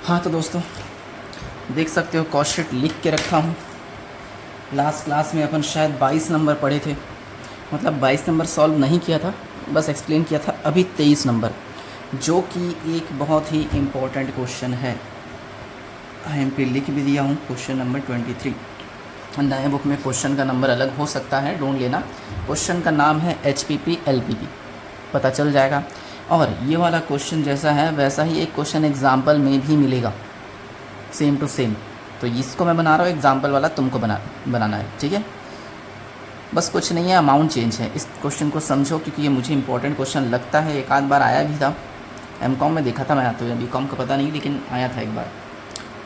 हाँ तो दोस्तों, देख सकते हो कॉस्ट शीट लिख के रखा हूँ। लास्ट क्लास में अपन शायद 22 नंबर पढ़े थे, मतलब 22 नंबर सॉल्व नहीं किया था, बस एक्सप्लेन किया था। अभी 23 नंबर, जो कि एक बहुत ही इम्पोर्टेंट क्वेश्चन है। IMP लिख भी दिया हूँ, क्वेश्चन नंबर 23। नए बुक में क्वेश्चन का नंबर अलग हो सकता है, ढूंढ लेना। क्वेश्चन का नाम है HPP LPP, पता चल जाएगा। और ये वाला क्वेश्चन जैसा है वैसा ही एक क्वेश्चन एग्जाम्पल में भी मिलेगा, सेम टू सेम। तो इसको मैं बना रहा हूँ, एग्जाम्पल वाला तुमको बनाना है, ठीक है। बस कुछ नहीं है, अमाउंट चेंज है। इस क्वेश्चन को समझो, क्योंकि ये मुझे इंपॉर्टेंट क्वेश्चन लगता है। एक आध बार आया भी था, MCOM में देखा था मैं, तो BCOM का पता नहीं, लेकिन आया था एक बार।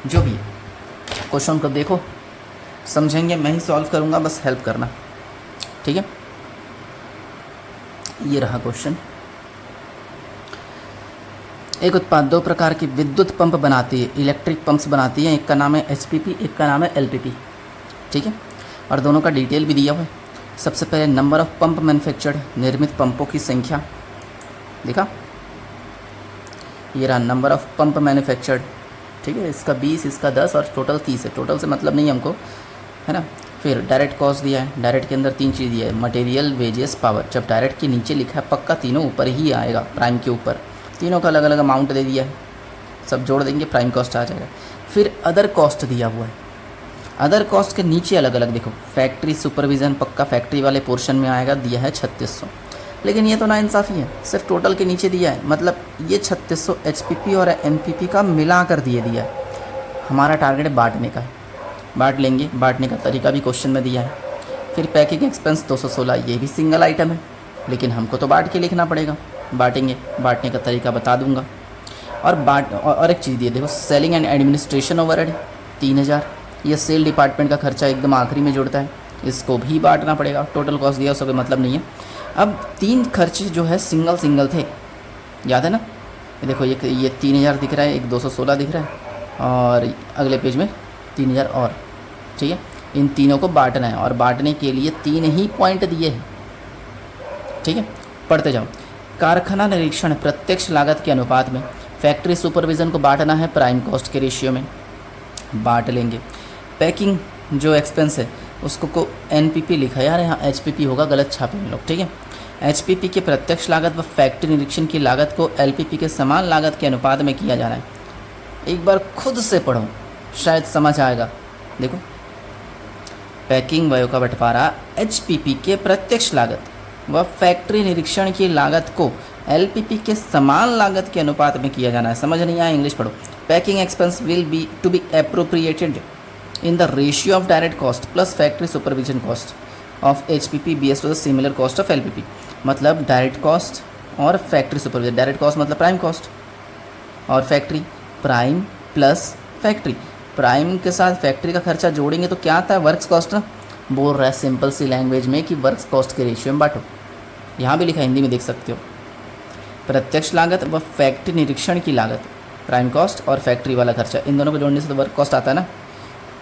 जो भी है, क्वेश्चन को देखो, समझेंगे। मैं ही सॉल्व करूँगा, बस हेल्प करना, ठीक है। ये रहा क्वेश्चन। एक उत्पाद दो प्रकार की विद्युत पंप बनाती है, इलेक्ट्रिक पंप्स बनाती है। एक का नाम है HPP, एक का नाम है LPP, ठीक है। और दोनों का डिटेल भी दिया हुआ है। सबसे पहले नंबर ऑफ पंप मैन्युफैक्चर्ड, निर्मित पंपों की संख्या देखा। ये रहा नंबर ऑफ पंप मैन्युफैक्चर्ड, ठीक है। इसका 20, इसका 10 और टोटल 30 है। टोटल से मतलब नहीं हमको, है ना। फिर डायरेक्ट कॉस्ट दिया है। डायरेक्ट के अंदर 3 चीज़ दिया है, मटेरियल, वेजेस, पावर। जब डायरेक्ट के नीचे लिखा है, पक्का तीनों ऊपर ही आएगा, प्राइम के ऊपर। तीनों का अलग अलग अमाउंट दे दिया है, सब जोड़ देंगे, प्राइम कॉस्ट आ जाएगा। फिर अदर कॉस्ट दिया हुआ है। अदर कॉस्ट के नीचे अलग अलग देखो, फैक्ट्री सुपरविज़न, पक्का फैक्ट्री वाले पोर्शन में आएगा, दिया है 3600। लेकिन ये तो नाइंसाफ़ी है, सिर्फ टोटल के नीचे दिया है, मतलब ये 3600 HPP और MPP का मिला कर दिया है। हमारा टारगेट बांटने का है, बांट लेंगे। बांटने का तरीका भी क्वेश्चन में दिया है। फिर पैकिंग एक्सपेंस 216, ये भी सिंगल आइटम है, लेकिन हमको तो बांट के लिखना पड़ेगा। बांटेंगे, बांटने का तरीका बता दूंगा। और एक चीज़ दिए देखो, सेलिंग एंड एडमिनिस्ट्रेशन ओवरहेड 3000, ये सेल डिपार्टमेंट का खर्चा एकदम आखिरी में जुड़ता है, इसको भी बांटना पड़ेगा। टोटल कॉस्ट दिया, उसका कोई मतलब नहीं है। अब 3 खर्चे जो है सिंगल थे, याद है ना। ये देखो, ये 3000 दिख रहा है, एक 216 दिख रहा है, और अगले पेज में 3000 और, ठीक है। इन तीनों को बांटना है, और बांटने के लिए 3 ही पॉइंट दिए हैं, ठीक है। पढ़ते जाओ। कारखाना निरीक्षण प्रत्यक्ष लागत के अनुपात में, फैक्ट्री सुपरविज़न को बांटना है प्राइम कॉस्ट के रेशियो में, बांट लेंगे। पैकिंग जो एक्सपेंस है उसको को NPP लिखा है, यार यहाँ HPP होगा, गलत छापे हैं लोग, ठीक है। HPP के प्रत्यक्ष लागत व फैक्ट्री निरीक्षण की लागत को LPP के समान लागत के अनुपात में किया जाना है। एक बार खुद से पढ़ो, शायद समझ आएगा। देखो, पैकिंग व्यय का बंटवारा HPP के प्रत्यक्ष लागत व फैक्ट्री निरीक्षण की लागत को LPP के समान लागत के अनुपात में किया जाना है। समझ नहीं आया, इंग्लिश पढ़ो। Packing expense will be to be appropriated in the ratio of direct cost plus factory supervision cost of HPP BS to the similar cost of LPP। मतलब डायरेक्ट कॉस्ट और फैक्ट्री सुपरविजन, डायरेक्ट कॉस्ट मतलब prime cost, और factory prime plus factory, prime के साथ factory का खर्चा जोड़ेंगे तो क्या आता है, वर्क्स कॉस्ट ना। बोल रहा है सिंपल सी लैंग्वेज में कि वर्क्स कॉस्ट के रेशियो में बांटो। यहाँ भी लिखा, हिंदी में देख सकते हो। प्रत्यक्ष लागत व फैक्ट्री निरीक्षण की लागत, प्राइम कॉस्ट और फैक्ट्री वाला खर्चा, इन दोनों को जोड़ने से तो वर्क कॉस्ट आता है ना।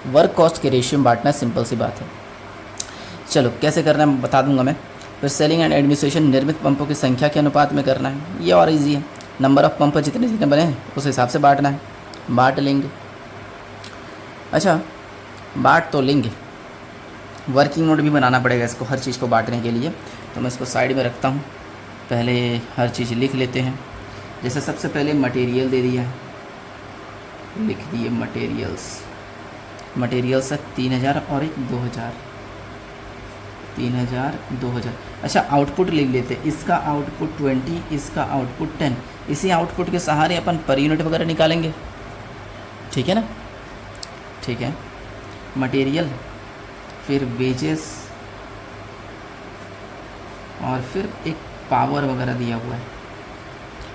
वर्क कॉस्ट के रेशियो में बांटना, सिंपल सी बात है। चलो कैसे करना है बता दूंगा मैं। फिर सेलिंग एंड एडमिनिस्ट्रेशन निर्मित पंपों की संख्या के अनुपात में करना है, ये और ईजी है। नंबर ऑफ पंप जितने जितने बने हैं उस हिसाब से बांटना है, बांट लेंगे। अच्छा, बांट तो लेंगे, वर्किंग नोट भी बनाना पड़ेगा इसको, हर चीज़ को बांटने के लिए। तो मैं इसको साइड में रखता हूँ, पहले हर चीज़ लिख लेते हैं। जैसे सबसे पहले मटेरियल दे दिया है, लिख दिए मटेरियल्स है 3000 और एक 2000, 3000 2000। अच्छा, आउटपुट लिख लेते हैं। इसका आउटपुट 20, इसका आउटपुट 10। इसी आउटपुट के सहारे अपन पर यूनिट वगैरह निकालेंगे, ठीक है ना। ठीक है, मटेरियल, फिर वेजेस, और फिर एक पावर वगैरह दिया हुआ है।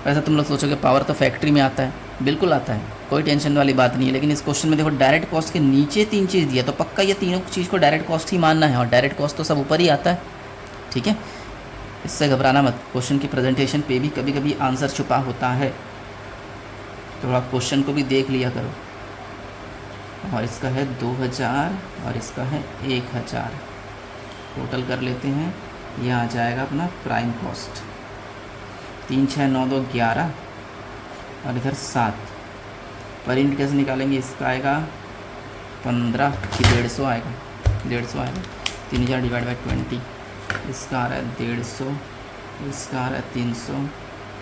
वैसे तुम लोग सोचोगे पावर तो फैक्ट्री में आता है, बिल्कुल आता है, कोई टेंशन वाली बात नहीं है। लेकिन इस क्वेश्चन में देखो, डायरेक्ट कॉस्ट के नीचे 3 चीज़ दिया, तो पक्का ये तीनों चीज़ को डायरेक्ट कॉस्ट ही मानना है, और डायरेक्ट कॉस्ट तो सब ऊपर ही आता है, ठीक है। इससे घबराना मत, क्वेश्चन की प्रेजेंटेशन पे भी कभी कभी आंसर छुपा होता है, थोड़ा क्वेश्चन को भी देख लिया करो। और इसका है 2000 और इसका है 1000, टोटल कर लेते हैं। यह आ जाएगा अपना प्राइम कॉस्ट, 3 6 9 2 11 और इधर 7, पर यूनिट कैसे निकालेंगे, इसका आएगा 15 की 150 आएगा, 150 आएगा, 3000 डिवाइड बाई 20, इसका आ रहा है 150, इसका आ रहा है 300,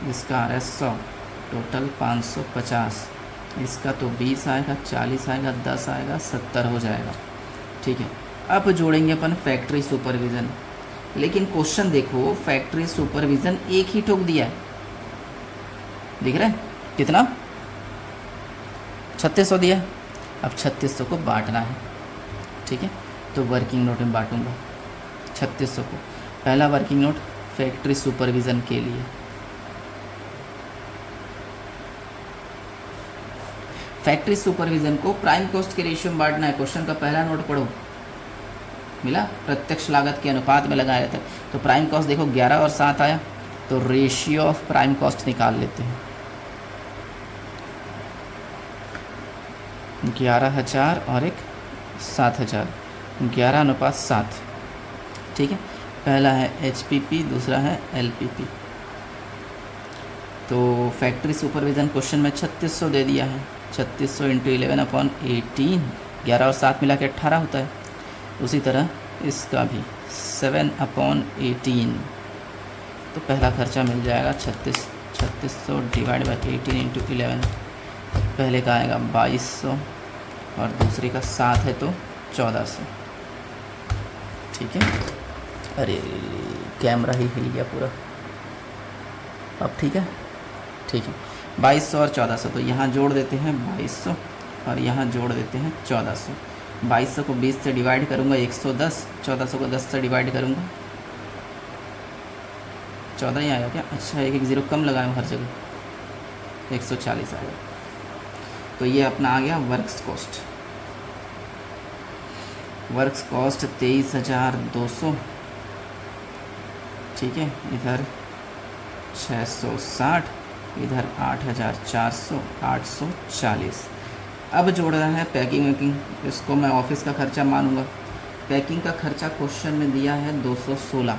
इसका आ रहा है 100, टोटल 550, इसका तो 20 आएगा, 40 आएगा, 10 आएगा, 70 हो जाएगा। ठीक है, अब जोड़ेंगे अपन फैक्ट्री सुपरविज़न। लेकिन क्वेश्चन देखो, फैक्ट्री सुपरविज़न एक ही ठोक दिया है, दिख रहा है कितना, 3600 दिया है। अब 3600 को बांटना है। ठीक है, तो वर्किंग नोट में बांटूंगा 3600 को। पहला वर्किंग नोट फैक्ट्री सुपरविज़न के लिए, फैक्ट्री सुपरविज़न को प्राइम कॉस्ट के रेशियो में बांटना है। क्वेश्चन का पहला नोट पढ़ो, मिला प्रत्यक्ष लागत के अनुपात में लगाया जाता है। तो प्राइम कॉस्ट देखो 11 और 7 आया, तो रेशियो ऑफ प्राइम कॉस्ट निकाल लेते हैं। 11,000 और एक 7,000, 11:7। ठीक है, पहला है HPP, दूसरा है LPP। तो फैक्ट्री सुपरविज़न क्वेश्चन में 3600 दे दिया है, 3600 इंटू 11/18, 11 और 7 मिला के 18 होता है। उसी तरह इसका भी 7/18। तो पहला खर्चा मिल जाएगा 3600 डिवाइड बाई 18 इंटू 11। पहले का आएगा 2200 और दूसरे का 7 है तो 1400। ठीक है, अरे कैमरा ही हिल गया पूरा। अब ठीक है, ठीक है, 2200 और 1400, तो यहाँ जोड़ देते हैं 2200 और यहाँ जोड़ देते हैं 1400। 2200 को 20 से डिवाइड करूँगा 110, 1400 को 10 से डिवाइड करूँगा 14 ही आया क्या, अच्छा एक ज़ीरो कम लगाया हूँ हर जगह, 140 आया। तो ये अपना आ गया वर्क्स कॉस्ट। Works cost 23,200। ठीक है, इधर 660, इधर 8,400, 840। अब जोड़ रहा है पैकिंग वैकिंग, इसको मैं ऑफिस का खर्चा मानूंगा। पैकिंग का खर्चा क्वेश्चन में दिया है 216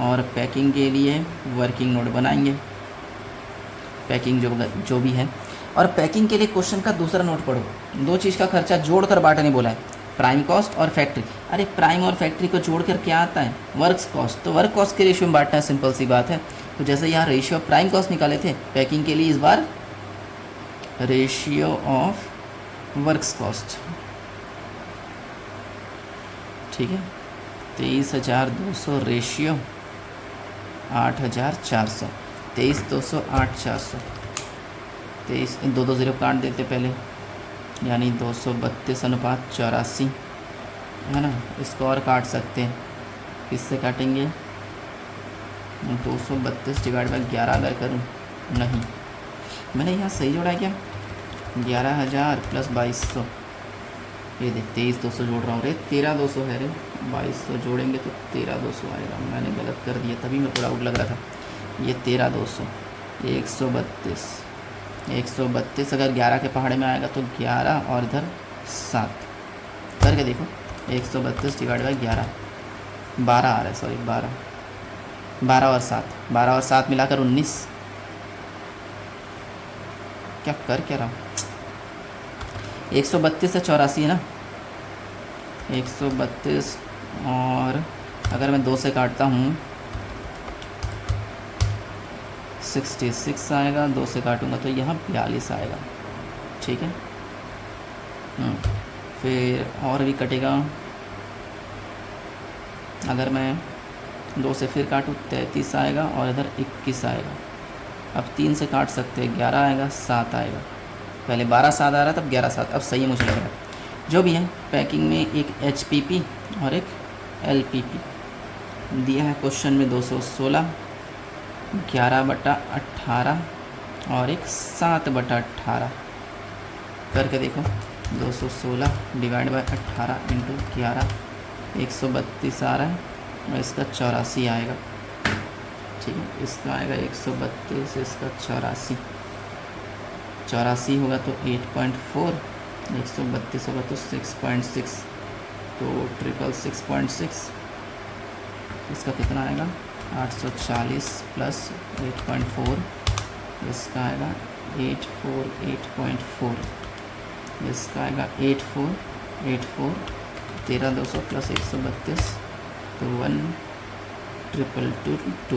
और पैकिंग के लिए वर्किंग नोट बनाएंगे, पैकिंग जो भी है। और पैकिंग के लिए क्वेश्चन का दूसरा नोट पढ़ो, दो चीज़ का खर्चा जोड़कर बांटने बोला है, प्राइम कॉस्ट और फैक्ट्री। अरे प्राइम और फैक्ट्री को जोड़कर क्या आता है, वर्क्स कॉस्ट। तो वर्क कॉस्ट के रेशियो में बांटना है, सिंपल सी बात है। तो जैसे यहाँ रेशियो ऑफ प्राइम कॉस्ट निकाले थे, पैकिंग के लिए इस बार रेशियो ऑफ वर्क्स कॉस्ट। ठीक है, 23,200 रेशियो 8,400, 23,200 8,400, 23 2 0 काट देते पहले, यानी 232/84 है ना। इसको और काट सकते हैं, किससे काटेंगे, 232 डिवाइड बाई 11 अगर करूँ, नहीं मैंने यहाँ सही जोड़ा है क्या, 11,000 प्लस 2200, ये देख 23,200 जोड़ रहा हूँ रे, 13,200 है रे, 2200 जोड़ेंगे तो 13,200 आएगा। मैंने गलत कर दिया, तभी मेरे को डाउट लग रहा था। ये 13,200, 132 अगर 11 के पहाड़े में आएगा तो 11 और इधर 7 करके देखो, 132 डिवाइड बाई 11, 12 आ रहा है, सॉरी 12 और 7 मिलाकर 19। क्या कर क्या रहा हूँ, 132 से 84 है ना, 132 और अगर मैं 2 से काटता हूँ 66 आएगा, 2 से काटूंगा तो यहाँ 42 आएगा। ठीक है, फिर और भी कटेगा, अगर मैं 2 से फिर काटूँ 33 आएगा और इधर 21 आएगा। अब 3 से काट सकते हैं, 11 आएगा, 7 आएगा। पहले 12 7 आ रहा तब 11 7, अब सही है मुझे लग रहा है। जो भी है, पैकिंग में एक HPP और एक LPP दिया है क्वेश्चन में 216, 11/18 और एक 7/18 करके देखो, 216 डिवाइड बाई 18 इंटू 11, 132 आ रहा है और इसका 84 आएगा। ठीक है, इसका आएगा 132, इसका 84 होगा तो 8.4, 132 होगा तो 6.6, तो 666.6, इसका कितना आएगा 840 प्लस 8.4, इसका आएगा 848.4। इसका आएगा 8484 13,200 प्लस 132 तो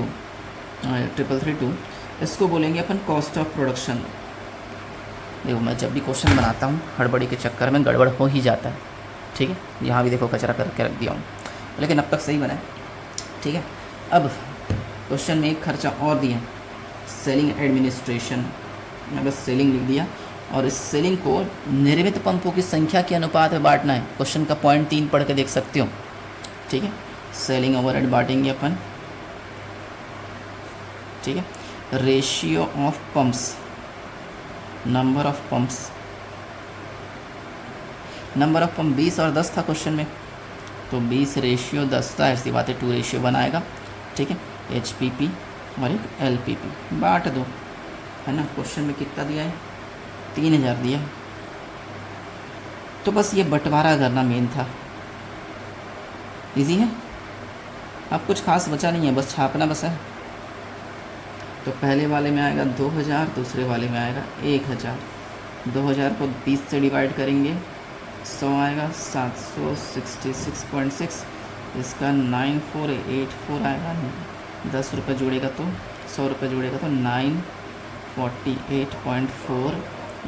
1,332 इसको बोलेंगे अपन कॉस्ट ऑफ प्रोडक्शन। देखो मैं जब भी क्वेश्चन बनाता हूँ हड़बड़ी के चक्कर में गड़बड़ हो ही जाता है, ठीक है। यहाँ भी देखो कचरा करके रख दिया हूँ, लेकिन अब तक सही बना है, ठीक है। अब क्वेश्चन में एक खर्चा और दिया, सेलिंग एडमिनिस्ट्रेशन, मैं बस सेलिंग लिख दिया और इस सेलिंग को निर्मित पंपों की संख्या के अनुपात में बांटना है। क्वेश्चन का पॉइंट 3 पढ़ के देख सकते हो, ठीक है। सेलिंग ओवरहेड बांटेंगे अपन, ठीक है। Ratio of pumps, number of pumps, number of pump 20 और 10 था क्वेश्चन में, तो 20 रेशियो 10 था, ऐसी बात है 2 रेशियो बनाएगा, ठीक है। HPP और एक LPP बांट दो, है ना। क्वेश्चन में कितना दिया है, 3000 दिया है, तो बस ये बंटवारा करना मेन था, इजी है। अब कुछ खास बचा नहीं है, बस छापना बस है। तो पहले वाले में आएगा 2000, दूसरे वाले में आएगा 1000। 2000 को 20 से डिवाइड करेंगे 100 आएगा, 766.6, इसका 9484 आएगा। 10 रुपये जोड़ेगा तो 100 रुपये जोड़ेगा तो 948.4,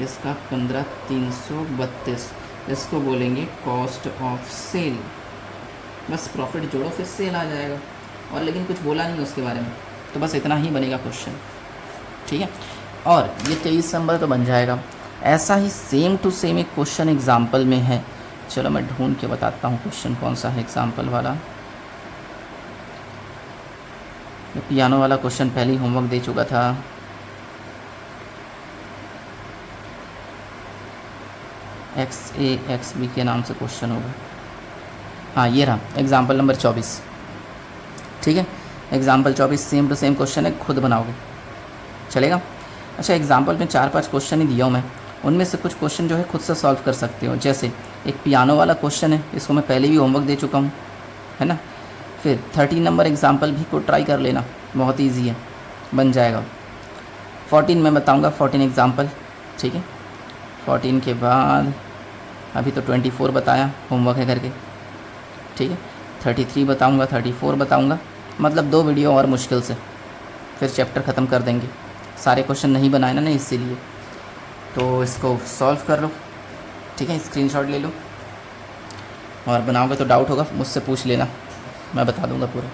इसका 15332, इसको बोलेंगे कॉस्ट ऑफ सेल। बस प्रॉफिट जोड़ो फिर सेल आ जाएगा, और लेकिन कुछ बोला नहीं उसके बारे में, तो बस इतना ही बनेगा क्वेश्चन, ठीक है। और ये 23 नंबर तो बन जाएगा। ऐसा ही सेम टू सेम एक क्वेश्चन एग्जाम्पल में है, चलो मैं ढूंढ के बताता हूँ क्वेश्चन कौन सा है एग्जाम्पल वाला। ये पियानो वाला क्वेश्चन पहले ही होमवर्क दे चुका था, XAXB के नाम से क्वेश्चन होगा। हाँ ये रहा एग्जाम्पल नंबर 24, ठीक है। Example 24 same to same question है, खुद बनाओगे चलेगा। अच्छा एग्जाम्पल में 4-5 क्वेश्चन ही दिया हूँ मैं, उनमें से कुछ क्वेश्चन जो है खुद से सॉल्व कर सकते हो। जैसे एक पियानो वाला क्वेश्चन है, इसको मैं पहले भी होमवर्क दे चुका हूँ, है ना। फिर 13 नंबर एग्जाम्पल भी को ट्राई कर लेना, बहुत ईजी है, बन जाएगा। 14 मैं बताऊँगा, 14 एग्जाम्पल, ठीक है। 14 के बाद अभी तो 24 बताया, होमवर्क है करके, ठीक है। 33 बताऊँगा, 34 बताऊँगा, मतलब 2 वीडियो और मुश्किल से, फिर चैप्टर ख़त्म कर देंगे। सारे क्वेश्चन नहीं बनाए ना इसीलिए, तो इसको सॉल्व कर लो, ठीक है। स्क्रीनशॉट ले लो, और बनाओगे तो डाउट होगा मुझसे पूछ लेना, मैं बता दूंगा पूरा।